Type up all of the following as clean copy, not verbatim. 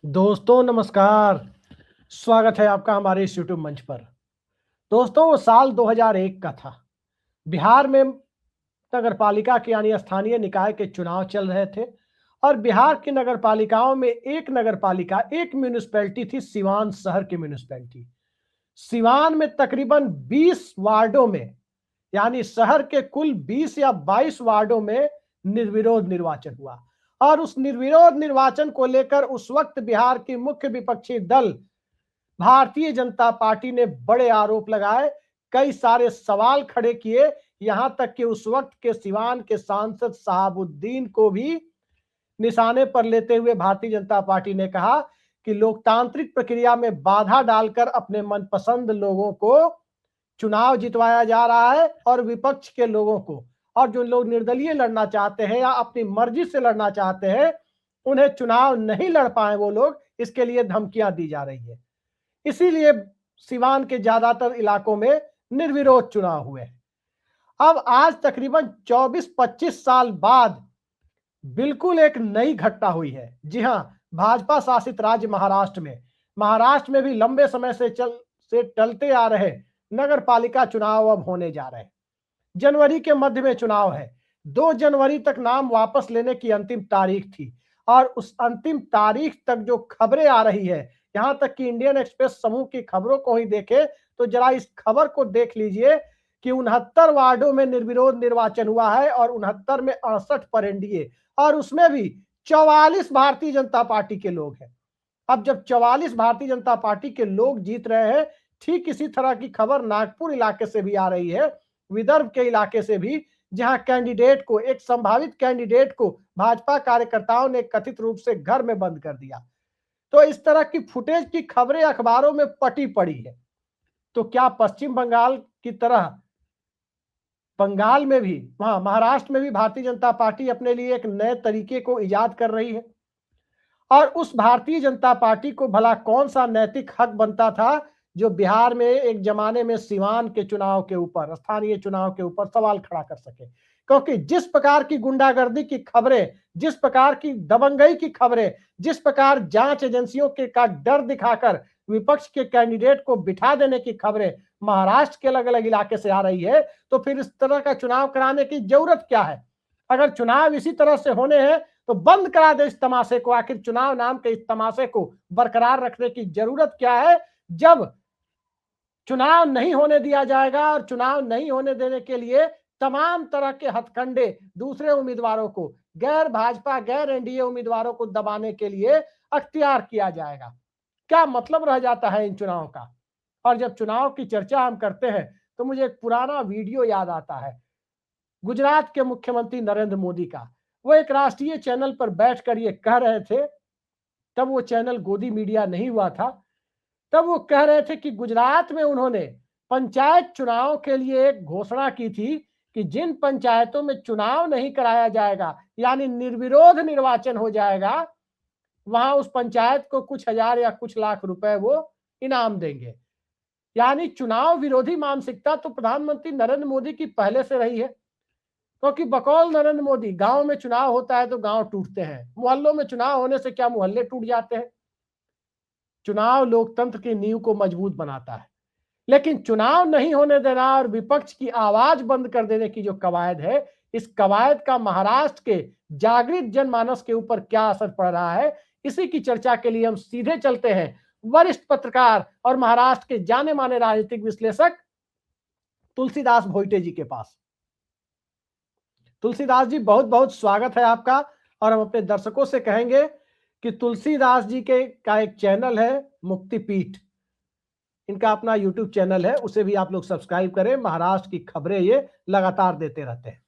दोस्तों नमस्कार। स्वागत है आपका हमारे इस यूट्यूब मंच पर। दोस्तों वो साल 2001 का था। बिहार में नगरपालिका के यानी स्थानीय निकाय के चुनाव चल रहे थे और बिहार की नगरपालिकाओं में एक नगरपालिका एक म्यूनिसिपैलिटी थी, सिवान शहर की म्यूनिसिपैलिटी। सिवान में तकरीबन 20 वार्डों में यानी शहर के कुल 20 या 22 वार्डों में निर्विरोध निर्वाचन हुआ और उस निर्विरोध निर्वाचन को लेकर उस वक्त बिहार की मुख्य विपक्षी दल भारतीय जनता पार्टी ने बड़े आरोप लगाए, कई सारे सवाल खड़े किए। यहां तक कि उस वक्त के सिवान के सांसद शहाबुद्दीन को भी निशाने पर लेते हुए भारतीय जनता पार्टी ने कहा कि लोकतांत्रिक प्रक्रिया में बाधा डालकर अपने मनपसंद लोगों को चुनाव जितवाया जा रहा है और विपक्ष के लोगों को, और जो लोग निर्दलीय लड़ना चाहते हैं या अपनी मर्जी से लड़ना चाहते हैं, उन्हें चुनाव नहीं लड़ पाए वो लोग, इसके लिए धमकियां दी जा रही है। इसीलिए सिवान के ज्यादातर इलाकों में निर्विरोध चुनाव हुए। अब आज तकरीबन 24-25 साल बाद बिल्कुल एक नई घटना हुई है। जी हां, भाजपा शासित राज्य महाराष्ट्र में भी लंबे समय से टलते आ रहे नगर पालिका चुनाव अब होने जा रहे हैं। जनवरी के मध्य में चुनाव है। 2 जनवरी तक नाम वापस लेने की अंतिम तारीख थी और उस अंतिम तारीख तक जो खबरें आ रही है, यहां तक कि इंडियन एक्सप्रेस समूह की खबरों को ही देखें तो जरा इस खबर को देख लीजिए कि 69 वार्डों में निर्विरोध निर्वाचन हुआ है और 69 में 68 पर एनडीए, और उसमें भी 44 भारतीय जनता पार्टी के लोग हैं। अब जब 44 भारतीय जनता पार्टी के लोग जीत रहे हैं, ठीक इसी तरह की खबर नागपुर इलाके से भी आ रही है, विदर्भ के इलाके से भी, जहां एक संभावित कैंडिडेट को भाजपा कार्यकर्ताओं ने कथित रूप से घर में बंद कर दिया। तो इस तरह की फुटेज की खबरें अखबारों में पटी पड़ी है। तो क्या पश्चिम बंगाल की तरह बंगाल में भी, वहां महाराष्ट्र में भी भारतीय जनता पार्टी अपने लिए एक नए तरीके को इजाद कर रही है? और उस भारतीय जनता पार्टी को भला कौन सा नैतिक हक बनता था जो बिहार में एक जमाने में सिवान के चुनाव के ऊपर, स्थानीय चुनाव के ऊपर सवाल खड़ा कर सके? क्योंकि जिस प्रकार की गुंडागर्दी की खबरें, जिस प्रकार की दबंगई की खबरें, जिस प्रकार जांच एजेंसियों के का डर दिखाकर विपक्ष के कैंडिडेट को बिठा देने की खबरें महाराष्ट्र के अलग अलग इलाके से आ रही है, तो फिर इस तरह का चुनाव कराने की जरूरत क्या है? अगर चुनाव इसी तरह से होने हैं तो बंद करा दे इस तमाशे को। आखिर चुनाव नाम के इस तमाशे को बरकरार रखने की जरूरत क्या है जब चुनाव नहीं होने दिया जाएगा? और चुनाव नहीं होने देने के लिए तमाम तरह के हथकंडे दूसरे उम्मीदवारों को, गैर भाजपा गैर एनडीए उम्मीदवारों को दबाने के लिए अख्तियार किया जाएगा। क्या मतलब रह जाता है इन चुनाव का? और जब चुनाव की चर्चा हम करते हैं तो मुझे एक पुराना वीडियो याद आता है, गुजरात के मुख्यमंत्री नरेंद्र मोदी का। वो एक राष्ट्रीय चैनल पर बैठकर ये कह रहे थे, तब वो चैनल गोदी मीडिया नहीं हुआ था, तब वो कह रहे थे कि गुजरात में उन्होंने पंचायत चुनाव के लिए एक घोषणा की थी कि जिन पंचायतों में चुनाव नहीं कराया जाएगा यानी निर्विरोध निर्वाचन हो जाएगा, वहां उस पंचायत को कुछ हजार या कुछ लाख रुपए वो इनाम देंगे। यानी चुनाव विरोधी मानसिकता तो प्रधानमंत्री नरेंद्र मोदी की पहले से रही है, क्योंकि बकौल नरेंद्र मोदी गांव में चुनाव होता है तो गांव टूटते हैं, मोहल्लों में चुनाव होने से क्या मोहल्ले टूट जाते हैं? चुनाव लोकतंत्र की नींव को मजबूत बनाता है, लेकिन चुनाव नहीं होने देना और विपक्ष की आवाज बंद कर देने की जो कवायद है, इस कवायद का महाराष्ट्र के जागृत जनमानस के ऊपर क्या असर पड़ रहा है, इसी की चर्चा के लिए हम सीधे चलते हैं वरिष्ठ पत्रकार और महाराष्ट्र के जाने माने राजनीतिक विश्लेषक तुलसीदास भोइटे जी के पास। तुलसीदास जी, बहुत बहुत स्वागत है आपका। और हम अपने दर्शकों से कहेंगे कि तुलसीदास जी के का एक चैनल है मुक्ति पीठ, इनका अपना यूट्यूब चैनल है, उसे भी आप लोग सब्सक्राइब करें। महाराष्ट्र की खबरें ये लगातार देते रहते हैं।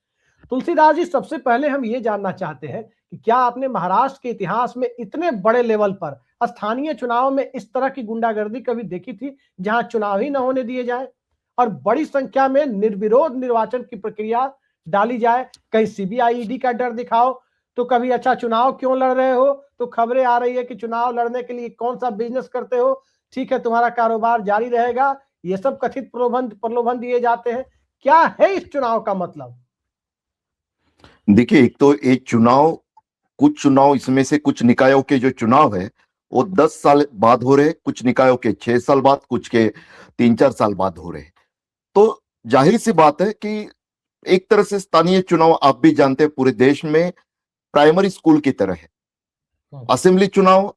तुलसीदास जी, सबसे पहले हम ये जानना चाहते हैं कि क्या आपने महाराष्ट्र के इतिहास में इतने बड़े लेवल पर स्थानीय चुनाव में इस तरह की गुंडागर्दी कभी देखी थी जहां चुनाव ही न होने दिए जाए और बड़ी संख्या में निर्विरोध निर्वाचन की प्रक्रिया डाली जाए? कहीं सीबीआई ईडी का डर दिखाओ, तो कभी अच्छा चुनाव क्यों लड़ रहे हो, तो खबरें आ रही है कि चुनाव लड़ने के लिए कौन सा बिजनेस करते हो, ठीक है तुम्हारा कारोबार जारी रहेगा, ये सब कथित प्रलोभन दिए जाते हैं। क्या है इस चुनाव का मतलब? देखिए, एक तो एक चुनाव, कुछ चुनाव इसमें से कुछ निकायों के जो चुनाव है वो 10 साल बाद हो रहे, कुछ निकायों के 6 साल बाद, कुछ के 3-4 साल बाद हो रहे। तो जाहिर सी बात है कि एक तरह से स्थानीय चुनाव आप भी जानते हैं पूरे देश में प्राइमरी स्कूल की तरह है। असेंबली चुनाव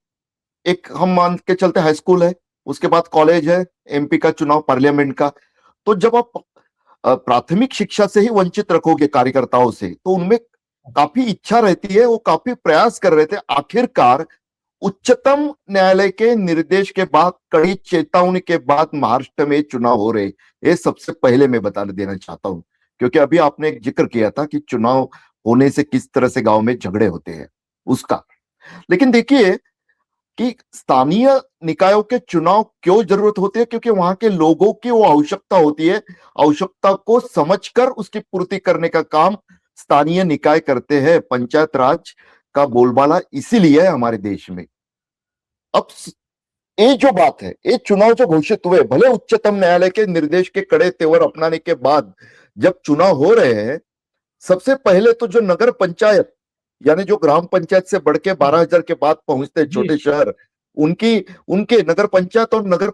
एक हम मान के चलते हाई स्कूल है, उसके बाद कॉलेज है, एमपी का चुनाव पार्लियामेंट का। तो जब आप प्राथमिक शिक्षा से ही वंचित रखोगे कार्यकर्ताओं से, तो उनमें काफी इच्छा रहती है, वो काफी प्रयास कर रहे थे। आखिरकार उच्चतम न्यायालय के निर्देश के बाद, कड़ी चेतावनी के बाद महाराष्ट्र में चुनाव हो रहे, ये सबसे पहले मैं बता देना चाहता हूं, क्योंकि अभी आपने एक जिक्र किया था कि चुनाव होने से किस तरह से गांव में झगड़े होते हैं उसका। लेकिन देखिए कि स्थानीय निकायों के चुनाव क्यों जरूरत होती है, क्योंकि वहां के लोगों की वो आवश्यकता होती है। आवश्यकता को समझकर उसकी पूर्ति करने का काम स्थानीय निकाय करते हैं। पंचायत राज का बोलबाला इसीलिए है हमारे देश में। अब ये जो बात है, ये चुनाव जो घोषित हुए, भले उच्चतम न्यायालय के निर्देश के कड़े तेवर अपनाने के बाद जब चुनाव हो रहे हैं, सबसे पहले तो जो नगर पंचायत यानी जो ग्राम पंचायत से बढ़ के 12,000 के बाद पहुंचते छोटे शहर, उनके नगर पंचायत और नगर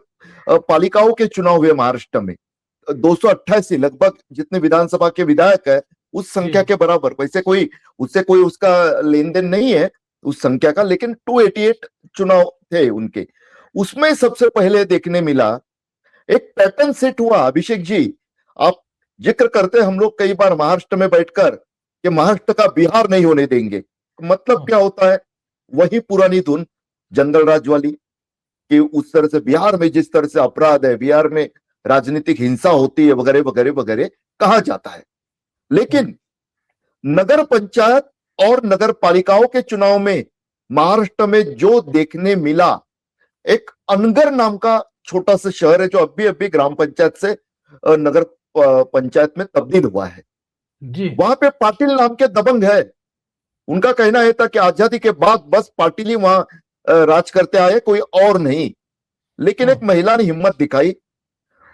पालिकाओं के चुनाव हुए महाराष्ट्र में। 288 लगभग जितने विधानसभा के विधायक है उस संख्या के बराबर। वैसे कोई उससे कोई उसका लेन देन नहीं है उस संख्या का, लेकिन 288 चुनाव थे उनके। उसमें सबसे पहले देखने मिला एक पैटर्न सेट हुआ। अभिषेक जी, आप जिक्र करते हैं हम लोग कई बार महाराष्ट्र में बैठकर कि महाराष्ट्र का बिहार नहीं होने देंगे। मतलब क्या होता है? वही पुरानी धुन जंगल राज वाली, कि उस तरह से बिहार में जिस तरह से अपराध है, बिहार में राजनीतिक हिंसा होती है वगैरह वगैरह वगैरह कहा जाता है। लेकिन नगर पंचायत और नगर पालिकाओं के चुनाव में महाराष्ट्र में जो देखने मिला, एक अनगर नाम का छोटा सा शहर है जो अभी अभी ग्राम पंचायत से नगर पंचायत में तब्दील हुआ है जी। वहां पे पाटिल नाम के दबंग है। उनका कहना है था कि आजादी के बाद बस पाटिल ही वहां राज करते आए, कोई और नहीं। लेकिन एक महिला ने हिम्मत दिखाई,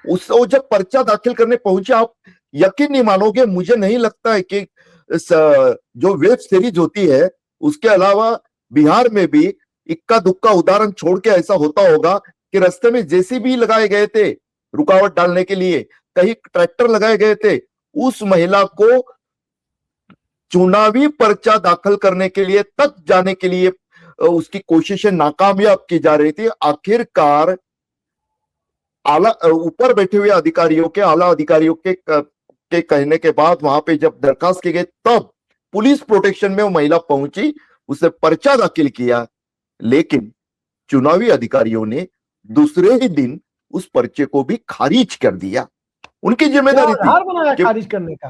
वो जब पर्चा दाखिल करने पहुंचे, आप यकीन नहीं मानोगे, मुझे नहीं लगता है कि जो वेब सीरीज होती है उसके अलावा बिहार में भी इक्का दुक्का उदाहरण छोड़ के ऐसा होता होगा कि रास्ते में जेसीबी लगाए गए थे रुकावट डालने के लिए, कहीं ट्रैक्टर लगाए गए थे। उस महिला को चुनावी पर्चा दाखिल करने के लिए तक जाने के लिए उसकी कोशिशें नाकामयाब की जा रही थी। आखिरकार आला ऊपर बैठे हुए अधिकारियों के, आला अधिकारियों के कहने के बाद वहां पे जब दरखास्त की गई, तब पुलिस प्रोटेक्शन में वो महिला पहुंची, उसने पर्चा दाखिल किया। लेकिन चुनावी अधिकारियों ने दूसरे ही दिन उस पर्चे को भी खारिज कर दिया। उनकी जिम्मेदारी थी कि खारिज करने का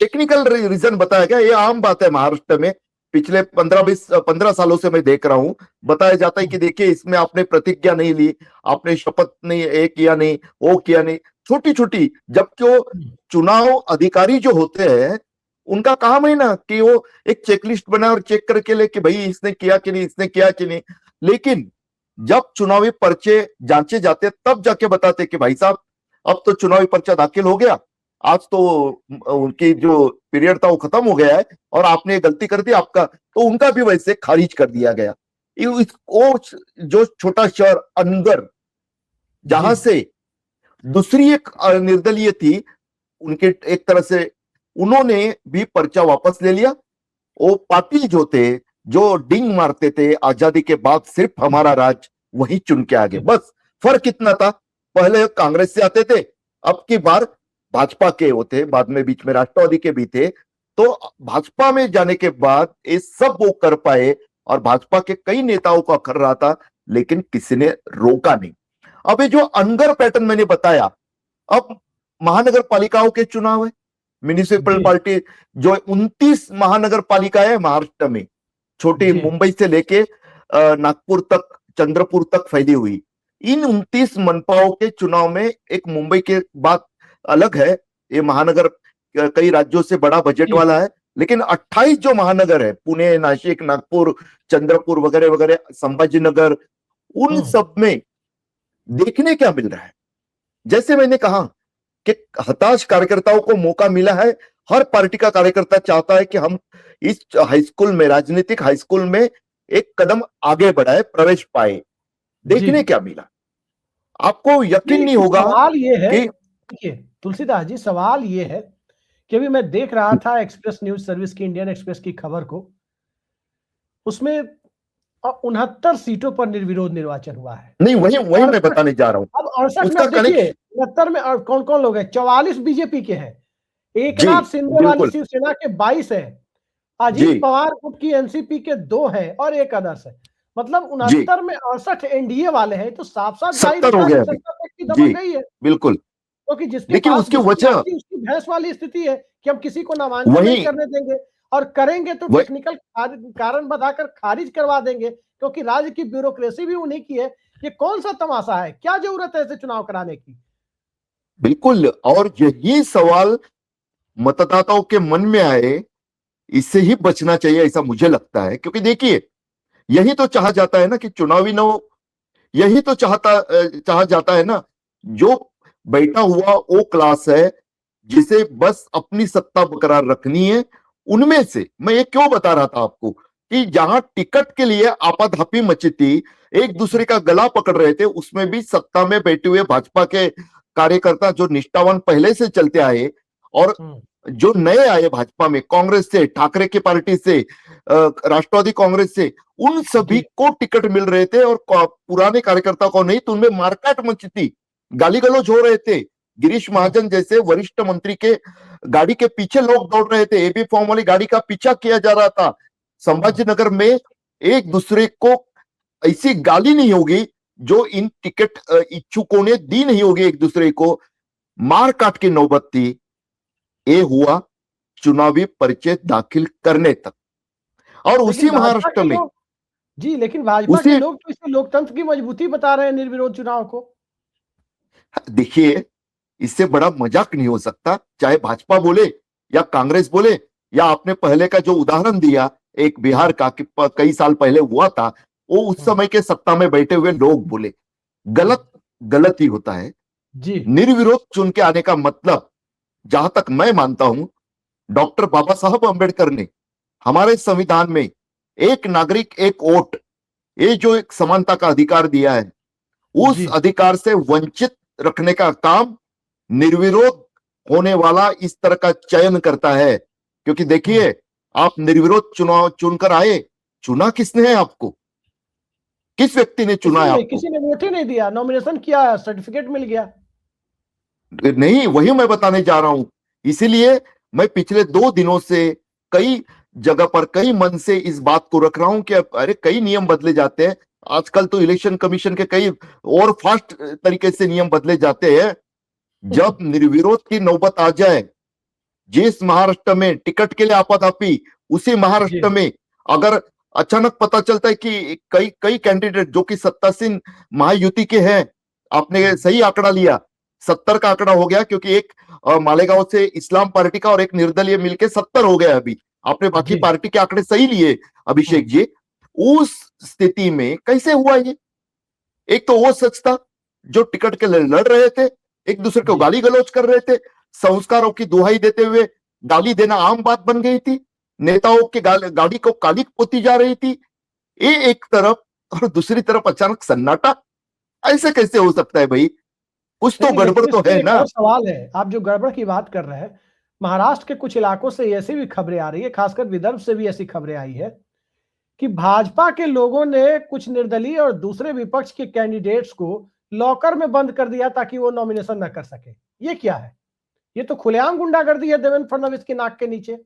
टेक्निकल रीजन बताया गया। ये आम बात है महाराष्ट्र में, पिछले 15 सालों से मैं देख रहा हूं। बताया जाता है कि देखिए इसमें आपने प्रतिज्ञा नहीं ली, आपने शपथ नहीं ये किया नहीं, वो किया नहीं, छोटी छोटी। जबकि वो चुनाव अधिकारी जो होते हैं उनका काम है ना कि वो एक चेकलिस्ट बनाए और चेक करके ले कि भाई इसने किया कि नहीं, इसने किया कि नहीं। लेकिन जब चुनावी पर्चे जांचे जाते तब जाके बताते कि भाई साहब अब तो चुनावी पर्चा दाखिल हो गया, आज तो उनकी जो पीरियड था वो खत्म हो गया है और आपने गलती कर दी, आपका तो उनका भी वैसे खारिज कर दिया गया। वो जो छोटा शहर अनगर, जहां से दूसरी एक निर्दलीय थी, उनके एक तरह से उन्होंने भी पर्चा वापस ले लिया। वो पाटिल जो थे, जो डिंग मारते थे आजादी के बाद सिर्फ हमारा राज, वही चुन के आगे। बस फर्क इतना था, पहले कांग्रेस से आते थे, अब की बार भाजपा के होते, बाद में बीच में राष्ट्रवादी के भी थे। तो भाजपा में जाने के बाद ये सब वो कर पाए और भाजपा के कई नेताओं का कर रहा था, लेकिन किसी ने रोका नहीं। अब ये जो अनगर पैटर्न मैंने बताया, अब महानगर पालिकाओं के चुनाव है, म्युनिसिपल पार्टी जो 29 महानगर पालिका है महाराष्ट्र में, छोटी मुंबई से लेके नागपुर तक, चंद्रपुर तक फैली हुई। इन 29 मनपाओं के चुनाव में एक मुंबई के बात अलग है, ये महानगर कई राज्यों से बड़ा बजट वाला है, लेकिन 28 जो महानगर है, पुणे, नासिक, नागपुर, चंद्रपुर वगैरह वगैरह, संभाजी नगर, उन सब में देखने क्या मिल रहा है? जैसे मैंने कहा कि हताश कार्यकर्ताओं को मौका मिला है। हर पार्टी का कार्यकर्ता चाहता है कि हम इस हाई स्कूल में, राजनीतिक हाई स्कूल में एक कदम आगे बढ़ाए, प्रवेश पाए। जी देखने क्या मिला, आपको यकीन नहीं, नहीं होगा सवाल ये है, कि देखिए तुलसीदास जी, सवाल ये है कि अभी मैं देख रहा था एक्सप्रेस न्यूज सर्विस की, इंडियन एक्सप्रेस की खबर को, उसमें 69 सीटों पर निर्विरोध निर्वाचन हुआ है। नहीं, वही वही मैं 68, बताने जा रहा हूं। अब 68 में उसका आप देखिए, कनेक्शन, 69 में और कौन कौन लोग हैं, 44 बीजेपी के हैं, जी एकनाथ शिंदे वाली बिल्कुल, शिवसेना के 22 हैं, जी अजीत पवार गुट की एनसीपी के 2 हैं और एक अदर्स है। मतलब जी, 69 में 68 एनडीए वाले हैं, तो साफ-साफ जाहिर 70 होता हो है गए कि अभी। सत्ता तक की जी दबंग गई है। बिल्कुल। क्योंकि जिसके देखिए पास उसकी जिसकी वजह आती उसकी भैंस वाली स्थिति है कि हम किसी को नामांकन नहीं वही करने देंगे, और करेंगे तो वही टेक्निकल कारण बताकर खारिज करवा देंगे, क्योंकि राज्य की ब्यूरोक्रेसी भी उन्हीं की है। ये कौन सा तमाशा है? क्या जरूरत है ऐसे चुनाव कराने की? बिल्कुल, और यही सवाल मतदाताओं के मन में आए, इससे ही बचना चाहिए ऐसा मुझे लगता है। क्योंकि देखिए, यही तो चाहा जाता है ना कि चुनावी न हो, यही तो चाहा जाता है ना, जो बैठा हुआ वो क्लास है जिसे बस अपनी सत्ता बरकरार रखनी है। उनमें से मैं ये क्यों बता रहा था आपको कि जहां टिकट के लिए आपाधापी मची थी, एक दूसरे का गला पकड़ रहे थे, उसमें भी सत्ता में बैठे हुए भाजपा के कार्यकर्ता जो निष्ठावान पहले से चलते आए, और हम्म, जो नए आए भाजपा में, कांग्रेस से, ठाकरे की पार्टी से, राष्ट्रवादी कांग्रेस से, उन सभी जी को टिकट मिल रहे थे और पुराने कार्यकर्ता को नहीं। तो उनमें मारकाट मची थी, गाली गलौज हो रहे थे। गिरीश हाँ महाजन जैसे वरिष्ठ मंत्री के गाड़ी के पीछे लोग दौड़ रहे थे, एबी फॉर्म वाली गाड़ी का पीछा किया जा रहा था। हाँ संभाजीनगर में एक दूसरे को ऐसी गाली नहीं होगी जो इन टिकट इच्छुकों ने दी नहीं होगी एक दूसरे को। मार काट की नौबत थी। ये हुआ चुनावी पर्चे दाखिल करने तक, और लेकिन उसी भाजपा महाराष्ट्र के में, लोग, जी लेकिन भाजपा के उसी लोग तो इसे लोकतंत्र की मजबूती बता रहे हैं निर्विरोध चुनाव को। देखिए, इससे बड़ा मजाक नहीं हो सकता, चाहे भाजपा बोले या कांग्रेस बोले, या आपने पहले का जो उदाहरण दिया एक बिहार का कि कई साल पहले हुआ था, वो उस हम्म, समय के सत्ता में बैठे हुए लोग बोले। हम्म, गलत गलत ही होता है। जी निर्विरोध चुन के आने का मतलब, जहां तक मैं मानता हूं, डॉक्टर बाबा साहब अंबेडकर ने हमारे संविधान में एक नागरिक एक वोट, ये जो एक समानता का अधिकार दिया है, उस जी अधिकार से वंचित रखने का काम निर्विरोध होने वाला इस तरह का चयन करता है। क्योंकि हम्म, देखिए, आप निर्विरोध चुनाव चुनकर आए, चुना किसने है आपको? किस व्यक्ति ने चुना है आपको? किसी ने वोट ही नहीं दिया, नॉमिनेशन किया, सर्टिफिकेट मिल गया। नहीं, वही मैं बताने जा रहा हूं। इसीलिए मैं पिछले 2 दिनों से कई जगह पर कई मन से इस बात को रख रहा हूं कि अरे कई नियम बदले जाते हैं। आजकल तो इलेक्शन कमीशन के कई और फास्ट तरीके से नियम बदले जाते हैं। जब निर्विरोध की नौबत आ जाए, जिस महाराष्ट्र में टिकट के लिए आपाधापी, उसी जी महाराष्ट्र में अगर अचानक पता चलता है कि कई कई कैंडिडेट जो कि सत्तासीन महायुति के हैं, आपने सही आंकड़ा लिया, 70 का आंकड़ा हो गया, क्योंकि एक मालेगांव से इस्लाम पार्टी का और एक निर्दलीय मिलके 70 हो गया अभी। आपने बाकी जी पार्टी के आंकड़े सही लिए अभिषेक जी। उस स्थिति में कैसे हुआ ये? एक तो वो सच था, जो टिकट के लिए लड़ रहे थे, एक दूसरे को जी गाली गलौज कर रहे थे, संस्कारों की दुहाई देते हुए गाली देना आम बात बन गई थी, नेताओं के गाड़ी को काली पोती जा रही थी, ये एक तरफ। और दूसरी तरफ अचानक सन्नाटा, ऐसे कैसे हो सकता है भाई? कुछ तो नहीं, गड़बड़ लेकिन तो इसमें है एक ना। और सवाल है। आप जो गड़बड़ की बात कर रहे हैं, महाराष्ट्र के कुछ इलाकों से ऐसी भी खबरें आ रही है, खासकर विदर्भ से भी ऐसी खबरें आई है कि भाजपा के लोगों ने कुछ निर्दलीय और दूसरे विपक्ष के कैंडिडेट्स को लॉकर में बंद कर दिया ताकि वो नॉमिनेशन न कर सके। ये क्या है? ये तो खुलेआम गुंडागर्दी है देवेंद्र फडणवीस की नाक के नीचे।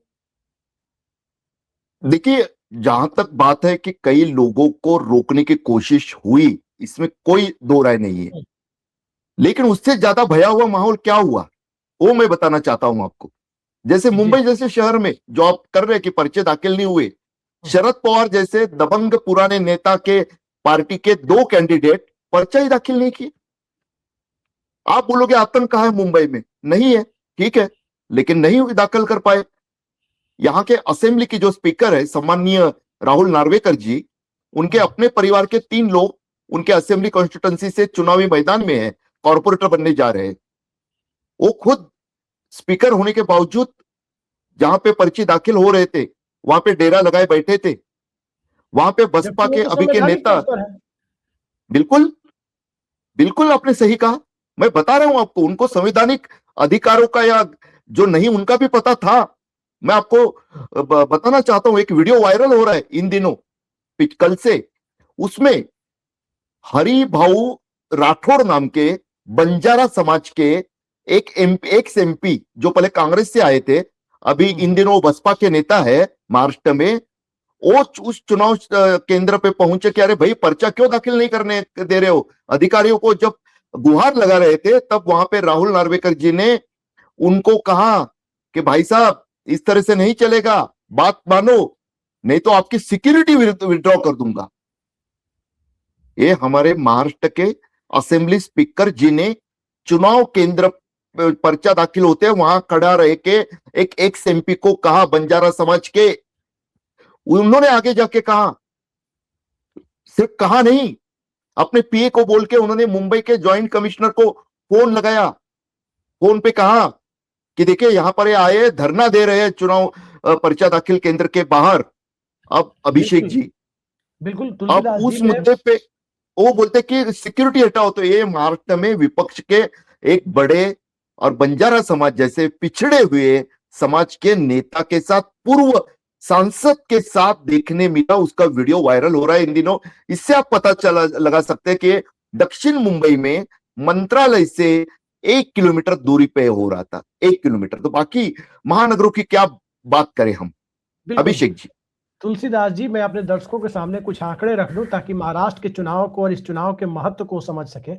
देखिए, जहां तक बात है कि कई लोगों को रोकने की कोशिश हुई, इसमें कोई दो राय नहीं है, लेकिन उससे ज्यादा भया हुआ माहौल क्या हुआ, वो मैं बताना चाहता हूं आपको। जैसे जी मुंबई जैसे शहर में जो आप कर रहे हैं कि पर्चे दाखिल नहीं हुए, शरद पवार जैसे दबंग पुराने नेता के पार्टी के 2 कैंडिडेट पर्चा ही दाखिल नहीं किए। आप बोलोगे आतंक कहां है मुंबई में? नहीं है, ठीक है, लेकिन नहीं दाखिल कर पाए। यहाँ के असेंबली की जो स्पीकर है सम्माननीय राहुल नार्वेकर जी, उनके अपने परिवार के 3 लोग उनके असेंबली कॉन्स्टिट्यूंसी से चुनावी मैदान में है, कॉर्पोरेटर बनने जा रहे हैं। वो खुद स्पीकर होने के बावजूद जहां पे पर्ची दाखिल हो रहे थे, वहां पे डेरा लगाए बैठे थे। वहां पे बसपा जबकि वो के तो अभी के संवैधानिक नेता, पद पर है। बिल्कुल बिल्कुल आपने सही कहा। मैं बता रहा हूं आपको, उनको संवैधानिक अधिकारों का या जो नहीं उनका भी पता था। मैं आपको बताना चाहता हूं, एक वीडियो वायरल हो रहा है इन दिनों, कल से। उसमें हरि भाऊ राठौड़ नाम के बंजारा समाज के एक एक्स एमपी जो पहले कांग्रेस से आए थे, अभी इन दिनों बसपा के नेता है महाराष्ट्र में, वो उस चुनाव केंद्र पे पहुंचे कि अरे भाई पर्चा क्यों दाखिल नहीं करने दे रहे हो अधिकारियों को। जब गुहार लगा रहे थे तब वहां पे राहुल नार्वेकर जी ने उनको कहा कि भाई साहब इस तरह से नहीं चलेगा, बात मानो नहीं तो आपकी सिक्योरिटी विड्रॉ कर दूंगा। ये हमारे महाराष्ट्र के असेंबली स्पीकर जी ने चुनाव केंद्र पर्चा दाखिल होते हैं वहां खड़ा रह के एक एक्स एमपी को कहा, बंजारा समाज के। उन्होंने आगे जाके कहा, सिर्फ कहा नहीं, अपने पीए को बोल के उन्होंने मुंबई के ज्वाइंट कमिश्नर को फोन लगाया, फोन पे कहा कि देखिए यहां पर ये आए धरना दे रहे हैं चुनाव पर्चा दाखिल केंद्र के बाहर। अब अभिषेक बिल्कुल जी, बिल्कुल अब तुलसीदास जी उस मैं मुद्दे पे वो बोलते कि सिक्योरिटी हटाओ। तो ये महाराष्ट्र में विपक्ष के एक बड़े और बंजारा समाज जैसे पिछड़े हुए समाज के नेता के साथ, पूर्व सांसद के साथ देखने मिला। उसका वीडियो वायरल हो रहा है इन दिनों। इससे आप पता चला लगा सकते हैं कि दक्षिण मुंबई में मंत्रालय से 1 किलोमीटर दूरी पे हो रहा था, 1 किलोमीटर। तो बाकी महानगरों की क्या बात करें हम। बिल्कुल अभिषेक जी, तुलसीदास जी मैं अपने दर्शकों के सामने कुछ आंकड़े रख दूं ताकि महाराष्ट्र के चुनाव को और इस चुनाव के महत्व को समझ सके।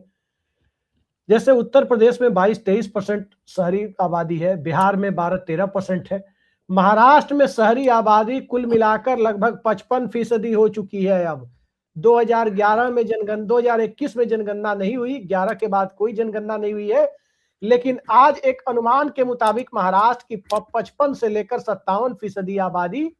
जैसे उत्तर प्रदेश में 22-23% शहरी आबादी है, बिहार में 12-13% है, महाराष्ट्र में शहरी आबादी कुल मिलाकर लगभग 55% हो चुकी है। अब 2011 में जनगणना, 2021 में जनगणना नहीं हुई, 11 के बाद कोई जनगणना नहीं हुई है, लेकिन आज एक अनुमान के मुताबिक महाराष्ट्र की 55 से लेकर 57% आबादी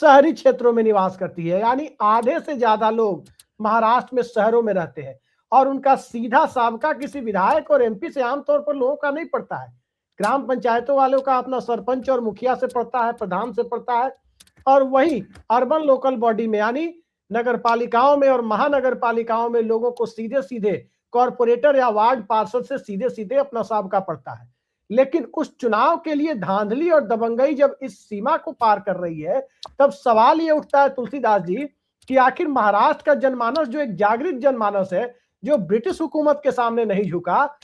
शहरी क्षेत्रों में निवास करती है। यानी आधे से ज्यादा लोग महाराष्ट्र में शहरों में रहते हैं और उनका सीधा साबका किसी विधायक और एमपी से आमतौर पर लोगों का नहीं पड़ता है। ग्राम पंचायतों वालों का अपना सरपंच और मुखिया से पड़ता है, प्रधान से पड़ता है, और वही अर्बन लोकल बॉडी में यानी नगर पालिकाओं में और महानगर पालिकाओं में लोगों को सीधे सीधे कॉरपोरेटर या वार्ड पार्षद से सीधे सीधे अपना साबका पड़ता है। लेकिन उस चुनाव के लिए धांधली और दबंगई जब इस सीमा को पार कर रही है, तब सवाल ये उठता है तुलसीदास जी कि आखिर महाराष्ट्र का जनमानस जो एक जागृत जनमानस है, जो ब्रिटिश हुकूमत के सामने नहीं झुका,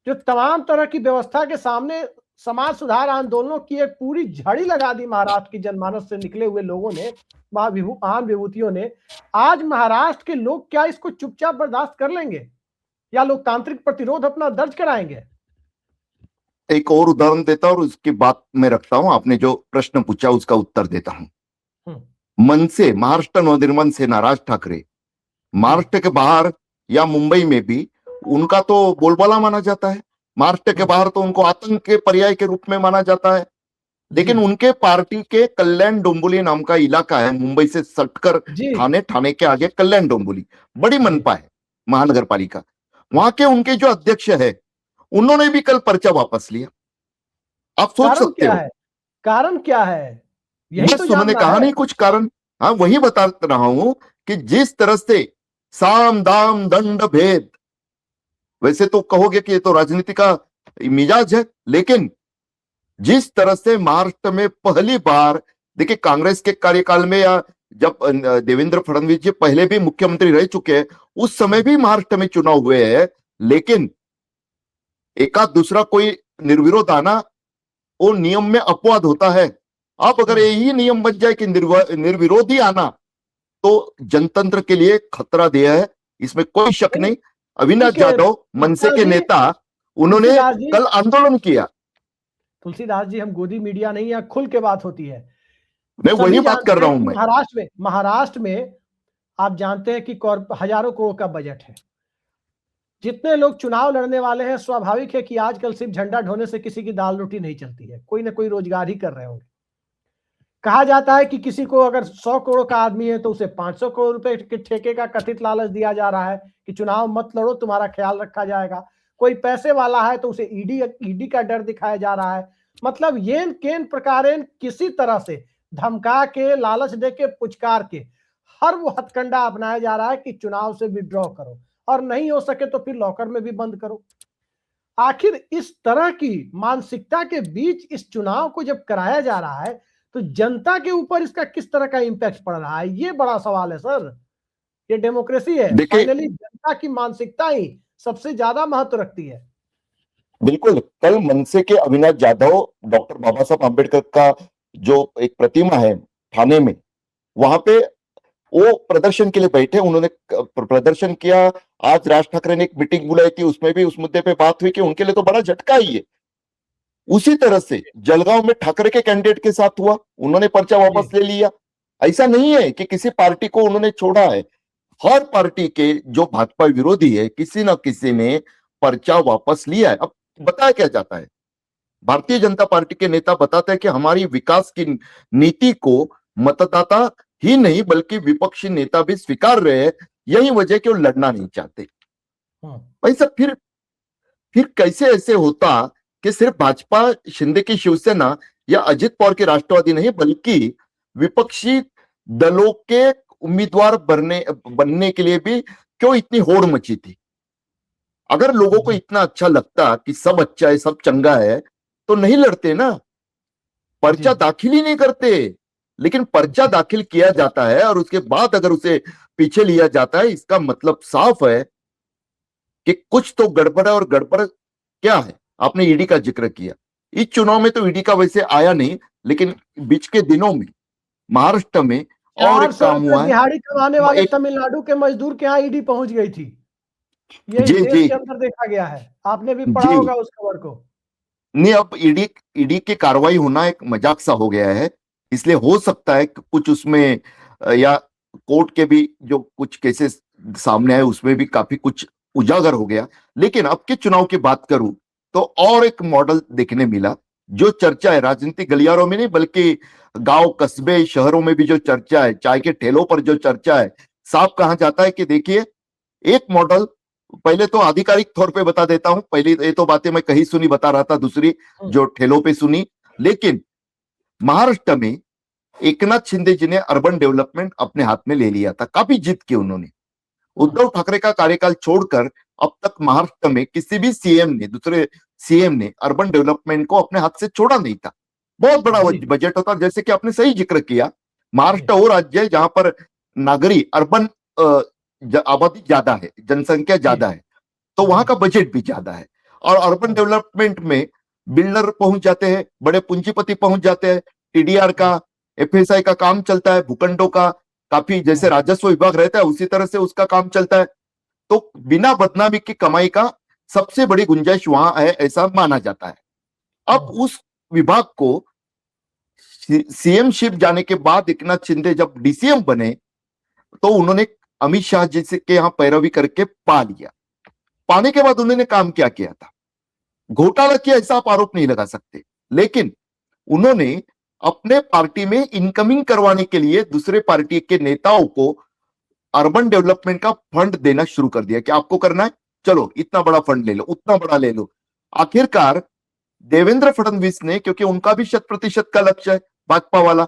जो तमाम तरह की व्यवस्था के सामने समाज सुधार आंदोलनों की एक पूरी झड़ी लगा दी महाराष्ट्र की जनमानस से निकले हुए लोगों ने, महान विभूतियों ने, आज महाराष्ट्र के लोग क्या इसको चुपचाप बर्दाश्त कर लेंगे या लोकतांत्रिक प्रतिरोध अपना दर्ज कराएंगे? एक और उदाहरण देता हूं और उसकी बात में रखता हूं। आपने जो प्रश्न पूछा उसका उत्तर देता हूं। मनसे, महाराष्ट्र नवनिर्माण सेना, राज ठाकरे, महाराष्ट्र के बाहर या मुंबई में भी उनका तो बोलबाला माना जाता है। महाराष्ट्र के बाहर तो उनको आतंक के पर्याय के रूप में माना जाता है। लेकिन उनके पार्टी के कल्याण डोंबिवली नाम का इलाका है, मुंबई से सटकर ठाणे के आगे कल्याण डोंबिवली, बड़ी मनपा है महानगर पालिका। वहां के उनके जो अध्यक्ष है उन्होंने भी कल पर्चा वापस लिया। आप सोच सकते हो कारण क्या है? यही तो उन्होंने कहा नहीं कुछ कारण। हाँ, वही बता रहा हूं कि जिस तरह से साम दाम दंड भेद, वैसे तो कहोगे कि ये तो राजनीति का मिजाज है, लेकिन जिस तरह से महाराष्ट्र में पहली बार, देखिए कांग्रेस के कार्यकाल में या जब देवेंद्र फडणवीस जी पहले भी मुख्यमंत्री रह चुके हैं, उस समय भी महाराष्ट्र में चुनाव हुए हैं, लेकिन एकाध दूसरा कोई निर्विरोध आना वो नियम में अपवाद होता है। अब अगर यही नियम बन जाए कि निर्विरोधी आना, तो जनतंत्र के लिए खतरा दिया है, इसमें कोई शक नहीं। अविनाश जाधव, मनसे के नेता, उन्होंने कल आंदोलन किया। तुलसीदास जी, हम गोदी मीडिया नहीं है, खुल के बात होती है। मैं वही बात कर रहा हूं। मैं महाराष्ट्र में आप जानते हैं कि हजारों करोड़ का बजट है। जितने लोग चुनाव लड़ने वाले हैं, स्वाभाविक है कि आजकल सिर्फ झंडा ढोने से किसी की दाल रोटी नहीं चलती है, कोई ना कोई रोजगार ही कर रहे होंगे। कहा जाता है कि किसी को अगर 100 करोड़ का आदमी है तो उसे 500 करोड़ रुपए के ठेके का कथित लालच दिया जा रहा है कि चुनाव मत लड़ो, तुम्हारा ख्याल रखा जाएगा। कोई पैसे वाला है तो उसे ईडी का डर दिखाया जा रहा है। मतलब येन केन प्रकारेण किसी तरह से धमका के, लालच दे के, पुचकार के हर वो हथकंडा अपनाया जा रहा है कि चुनाव से विड्रॉ करो, और नहीं हो सके तो फिर लॉकर में भी बंद करो। आखिर इस तरह की मानसिकता के बीच इस चुनाव को जब कराया जा रहा है, तो जनता के ऊपर इसका किस तरह का इंपैक्ट पड़ रहा है, ये बड़ा सवाल है सर। ये डेमोक्रेसी है, देखिए, फाइनली जनता की मानसिकता ही सबसे ज्यादा महत्व रखती है। बिल्कुल, कल मनसे के अविनाश जाधव डॉक्टर बाबा साहब आम्बेडकर का जो एक प्रतिमा है थाने में, वहां पे वो प्रदर्शन के लिए बैठे, उन्होंने प्रदर्शन किया। आज राज ठाकरे ने एक मीटिंग बुलाई थी, उसमें भी उस मुद्दे पे बात हुई कि उनके लिए तो बड़ा झटका ही है। उसी तरह से जलगांव में ठाकरे के कैंडिडेट के साथ हुआ, उन्होंने पर्चा वापस ले लिया। ऐसा नहीं है कि किसी पार्टी को उन्होंने छोड़ा है, हर पार्टी के जो भाजपा विरोधी है किसी ना किसी ने पर्चा वापस लिया है। अब बताया क्या जाता है, भारतीय जनता पार्टी के नेता बताते हैं कि हमारी विकास की नीति को मतदाता ही नहीं बल्कि विपक्षी नेता भी स्वीकार रहे हैं, यही वजह कि वो लड़ना नहीं चाहते। भाई साहब, फिर कैसे ऐसे होता कि सिर्फ भाजपा शिंदे की शिवसेना या अजित पवार के राष्ट्रवादी नहीं बल्कि विपक्षी दलों के उम्मीदवार बनने के लिए भी क्यों इतनी होड़ मची थी? अगर लोगों को इतना अच्छा लगता कि सब अच्छा है, सब चंगा है, तो नहीं लड़ते ना, पर्चा दाखिल ही नहीं करते। लेकिन पर्चा दाखिल किया जाता है और उसके बाद अगर उसे पीछे लिया जाता है, इसका मतलब साफ है कि कुछ तो गड़बड़ है। और गड़बड़ क्या है? आपने ईडी का जिक्र किया, इस चुनाव में तो ईडी का वैसे आया नहीं, लेकिन बीच के दिनों में महाराष्ट्र में और एक 400 काम रुपए हुआ है। दिहाड़ी कमाने वाले एक तमिलनाडु के मजदूर के यहाँ ईडी पहुंच गई थी। ये इस जी देश जी के अंदर देखा गया है, आपने भी पढ़ा जी, होगा उस खबर को। नहीं, अब ईडी ईडी की कार्रवाई होना एक मजाक सा हो गया है, इसलिए हो सकता है कि कुछ उसमें या कोर्ट के भी जो कुछ केसेस सामने आए उसमें भी काफी कुछ उजागर हो गया। लेकिन अब के चुनाव की बात करूं तो और एक मॉडल देखने मिला, जो चर्चा है राजनीतिक गलियारों में नहीं बल्कि गांव कस्बे शहरों में भी जो चर्चा है, चाय के ठेलों पर जो चर्चा है, साफ कहा जाता है कि देखिए, एक मॉडल पहले तो आधिकारिक तौर पे बता देता हूं, पहली ये तो बातें मैं कहीं सुनी बता रहा था, दूसरी जो ठेलों पे सुनी। लेकिन महाराष्ट्र में एकनाथ शिंदे जी ने अर्बन डेवलपमेंट अपने हाथ में ले लिया था, काफी जीत की उन्होंने। उद्धव ठाकरे का कार्यकाल छोड़कर अब तक महाराष्ट्र में किसी भी सीएम ने, दूसरे सीएम ने अर्बन डेवलपमेंट को अपने हाथ से छोड़ा नहीं था। बहुत बड़ा बजट होता, जैसे कि आपने सही जिक्र किया, महाराष्ट्र वो राज्य है जहां पर नागरी अर्बन आबादी ज्यादा है, जनसंख्या ज्यादा है, तो वहां का बजट भी ज्यादा है। और अर्बन डेवलपमेंट में बिल्डर पहुंच जाते हैं, बड़े पूंजीपति पहुंच जाते हैं, टीडीआर का, एफएसआई का काम चलता है, भूखंडों का काफी, जैसे राजस्व विभाग रहता है उसी तरह से उसका काम चलता है। तो बिना बदनामी की कमाई का सबसे बड़ी गुंजाइश वहां है, ऐसा माना जाता है। अब उस विभाग को सीएमशिप जाने के बाद एकनाथ शिंदे जब डीसीएम बने तो उन्होंने अमित शाह जी से के यहां पैरवी करके पा लिया। पाने के बाद उन्होंने काम क्या किया था? घोटाला किया ऐसा आप आरोप नहीं लगा सकते, लेकिन उन्होंने अपने पार्टी में इनकमिंग करवाने के लिए दूसरे पार्टी के नेताओं को अर्बन डेवलपमेंट का फंड देना शुरू कर दिया कि आपको करना है, चलो इतना बड़ा फंड ले लो, उतना बड़ा ले लो। आखिरकार देवेंद्र फडणवीस ने, क्योंकि उनका भी 100% का लक्ष्य है भाजपा वाला,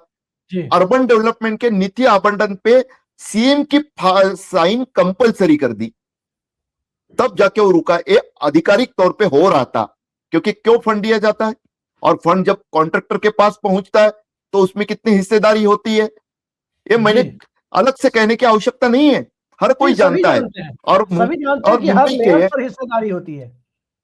अर्बन डेवलपमेंट के नीति आवंटन पे सीएम की साइन कंपलसरी कर दी, तब जाके वो रुका। ये आधिकारिक तौर पे हो रहा था, क्योंकि क्यों फंड दिया जाता है और फंड जब कॉन्ट्रैक्टर के पास पहुंचता है तो उसमें कितनी हिस्सेदारी होती है, ये मैंने अलग से कहने की आवश्यकता नहीं है, हर कोई जानता है। और मुंबई के हिस्सेदारी होती है।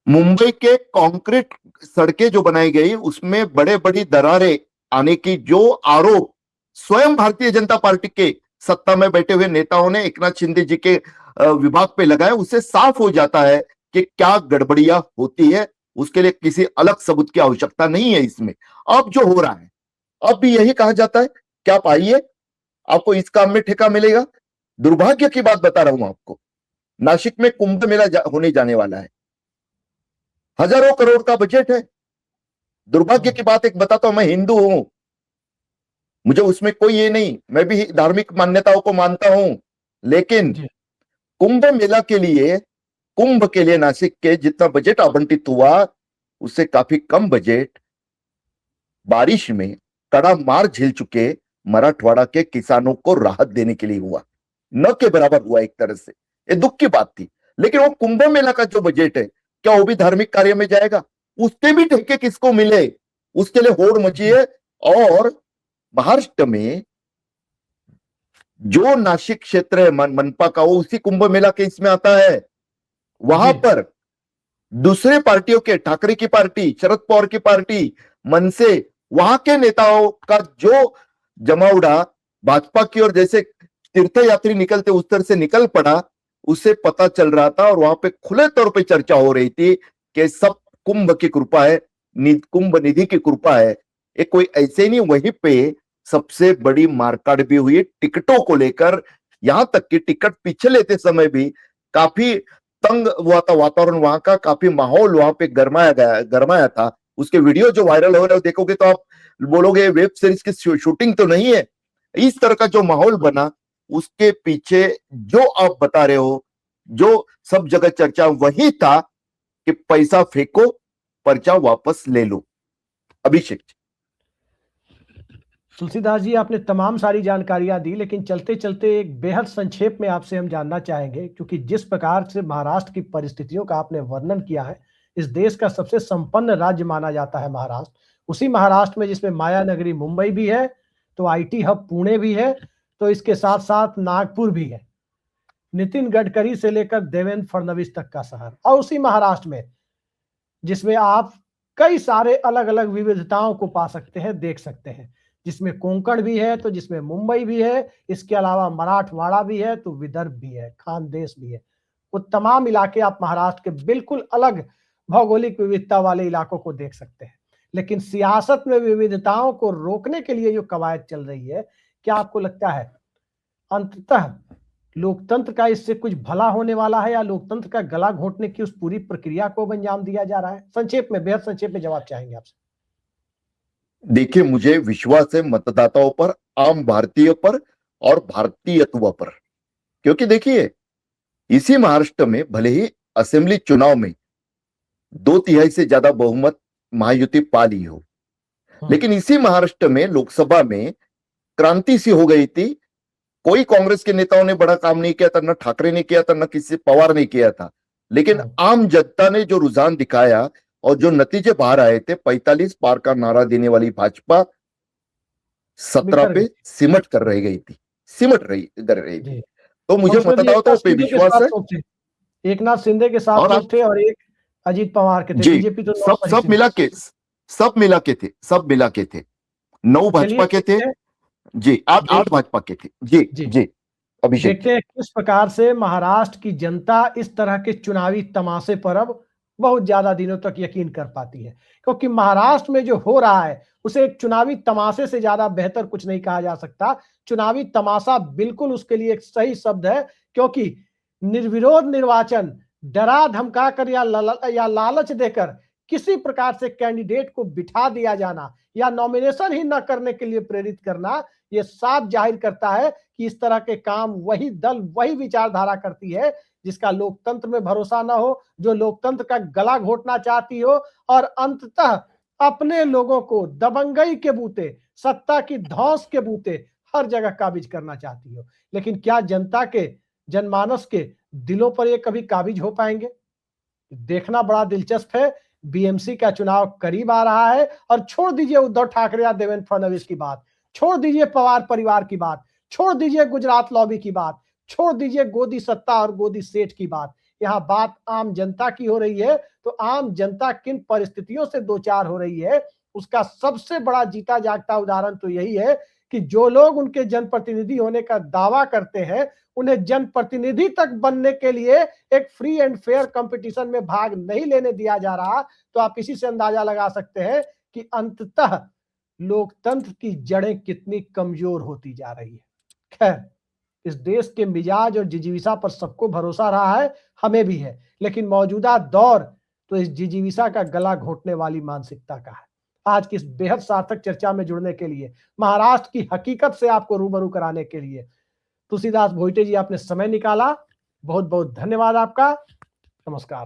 मुंबई के कंक्रीट सड़कें जो बनाई गई उसमें बड़े बड़ी दरारें आने की जो आरोप स्वयं भारतीय जनता पार्टी के सत्ता में बैठे हुए नेताओं ने एकनाथ शिंदे जी के विभाग पे लगाया, उससे साफ हो जाता है कि क्या गड़बड़ियां होती है। उसके लिए किसी अलग सबूत की आवश्यकता नहीं है इसमें। अब जो हो रहा है, अब भी यही कहा जाता है कि आप आइए, आपको इस काम में ठेका मिलेगा। दुर्भाग्य की बात बता रहा हूं आपको, नासिक में कुंभ मेला होने जाने वाला है, हजारों करोड़ का बजट है। दुर्भाग्य की बात एक बताता हूं, मैं हिंदू हूं, मुझे उसमें कोई ये नहीं, मैं भी धार्मिक मान्यताओं को मानता हूं, लेकिन कुंभ मेला के लिए, कुंभ के लिए नासिक के जितना बजट आवंटित हुआ उससे काफी कम बजट बारिश में कड़ा मार झेल चुके मराठवाड़ा के किसानों को राहत देने के लिए हुआ, न के बराबर हुआ। एक तरह से ये दुख की बात थी। लेकिन वो कुंभ मेला का जो बजट है, क्या वो भी धार्मिक कार्य में जाएगा? उसके भी ठेके किसको मिले, उसके लिए होड़ मची है। और महाराष्ट्र में जो नासिक क्षेत्र है मनपा का, वो उसी कुंभ मेला के इसमें आता है। वहां पर दूसरे पार्टियों के, ठाकरे की पार्टी, शरद पवार की पार्टी, मनसे, वहां के नेताओं का जो जमावड़ा भाजपा की ओर जैसे तीर्थयात्री निकलते उस तरह से निकल पड़ा, उसे पता चल रहा था। और वहां पे खुले तौर पे चर्चा हो रही थी कि सब कुंभ की कृपा है, कुंभ निधि की कृपा है। ये कोई ऐसे नहीं, वहीं पे सबसे बड़ी मारकाट भी हुई टिकटों को लेकर। यहां तक कि टिकट पीछे लेते समय भी काफी तंग हुआ था वातावरण, वहां का काफी माहौल वहां पे गरमाया था। उसके वीडियो जो वायरल हो रहे हो देखोगे तो आप बोलोगे वेब सीरीज की शूटिंग तो नहीं है। इस तरह का जो माहौल बना, उसके पीछे जो आप बता रहे हो, जो सब जगह चर्चा वही था कि पैसा फेंको, पर्चा वापस ले लो। अभिषेक तुलसीदास जी, आपने तमाम सारी जानकारियां दी, लेकिन चलते चलते एक बेहद संक्षेप में आपसे हम जानना चाहेंगे, क्योंकि जिस प्रकार से महाराष्ट्र की परिस्थितियों का आपने वर्णन किया है, इस देश का सबसे संपन्न राज्य माना जाता है महाराष्ट्र। उसी महाराष्ट्र में जिसमें माया नगरी मुंबई भी है, तो आईटी हब पुणे भी है, तो इसके साथ साथ नागपुर भी है, नितिन गडकरी से लेकर देवेंद्र फडणवीस तक का शहर। और उसी महाराष्ट्र में जिसमें आप कई सारे अलग अलग विविधताओं को पा सकते हैं, देख सकते हैं, जिसमें कोंकण भी है, तो जिसमें मुंबई भी है, इसके अलावा मराठवाड़ा भी है, तो विदर्भ भी है, खानदेश भी है। वो तमाम इलाके आप महाराष्ट्र के बिल्कुल अलग भौगोलिक विविधता वाले इलाकों को देख सकते हैं। लेकिन सियासत में विविधताओं को रोकने के लिए जो कवायद चल रही है, क्या आपको लगता है अंततः लोकतंत्र का इससे कुछ भला होने वाला है, या लोकतंत्र का गला घोंटने की उस पूरी प्रक्रिया को अंजाम दिया जा रहा है? संक्षेप में, बेहद संक्षेप में जवाब चाहेंगे आपसे। देखिए, मुझे विश्वास है मतदाताओं पर, आम भारतीयों पर और भारतीयत्व पर। क्योंकि देखिए, इसी महाराष्ट्र में भले ही असेंबली चुनाव में 2/3 से ज्यादा बहुमत महायुति पा ली हो, लेकिन इसी महाराष्ट्र में लोकसभा में क्रांति सी हो गई थी। कोई कांग्रेस के नेताओं ने बड़ा काम नहीं किया था, न ठाकरे ने किया था, न किसी पवार ने किया था। लेकिन आम जनता ने जो रुझान दिखाया और जो नतीजे बाहर आए थे, 45 पार का नारा देने वाली भाजपा 17 पे सिमट कर रह गई थी, कर रही थी। तो मुझे मतदाताओं पे विश्वास है। एक नाथ शिंदे के साथ लोग थे और एक अजीत पवार के थे। बीजेपी तो सब मिला के थे 9 भाजपा के थे जी, 8 भाजपा के थे जी। अभिषेक, देखते हैं किस प्रकार से महाराष्ट्र की जनता इस तरह के चुनावी तमाशे पर अब बहुत ज्यादा दिनों तक यकीन कर पाती है। क्योंकि महाराष्ट्र में जो हो रहा है उसे एक चुनावी तमाशे से ज्यादा बेहतर कुछ नहीं कहा जा सकता। चुनावी तमाशा बिल्कुल उसके लिए एक सही शब्द है, क्योंकि निर्विरोध निर्वाचन डरा धमका कर या लालच देकर किसी प्रकार से कैंडिडेट को बिठा दिया जाना या नॉमिनेशन ही न करने के लिए प्रेरित करना, यह साफ जाहिर करता है कि इस तरह के काम वही दल, वही विचारधारा करती है जिसका लोकतंत्र में भरोसा न हो, जो लोकतंत्र का गला घोटना चाहती हो और अंततः अपने लोगों को दबंगई के बूते, सत्ता की धौंस के बूते हर जगह काबिज करना चाहती हो। लेकिन क्या जनता के, जनमानस के दिलों पर ये कभी काबिज हो पाएंगे? देखना बड़ा दिलचस्प है। बीएमसी का चुनाव करीब आ रहा है और छोड़ दीजिए उद्धव ठाकरे या देवेंद्र फडणवीस की बात, छोड़ दीजिए पवार परिवार की बात, छोड़ दीजिए गुजरात लॉबी की बात, छोड़ दीजिए गोदी सत्ता और गोदी सेठ की बात। यहाँ बात आम जनता की हो रही है। तो आम जनता किन परिस्थितियों से दो चार हो रही है, उसका सबसे बड़ा जीता जागता उदाहरण तो यही है कि जो लोग उनके जनप्रतिनिधि होने का दावा करते हैं, उन्हें जनप्रतिनिधि तक बनने के लिए एक फ्री एंड फेयर कंपटीशन में भाग नहीं लेने दिया जा रहा। तो आप इसी से अंदाजा लगा सकते हैं कि अंततः लोकतंत्र की जड़ें कितनी कमजोर होती जा रही है। खैर, इस देश के मिजाज और जिजीविसा पर सबको भरोसा रहा है, हमें भी है, लेकिन मौजूदा दौर तो इस जिजीविसा का गला घोटने वाली मानसिकता का है। आज की इस बेहद सार्थक चर्चा में जुड़ने के लिए, महाराष्ट्र की हकीकत से आपको रूबरू कराने के लिए तुलसीदास भोईटे जी आपने समय निकाला, बहुत बहुत धन्यवाद आपका। नमस्कार।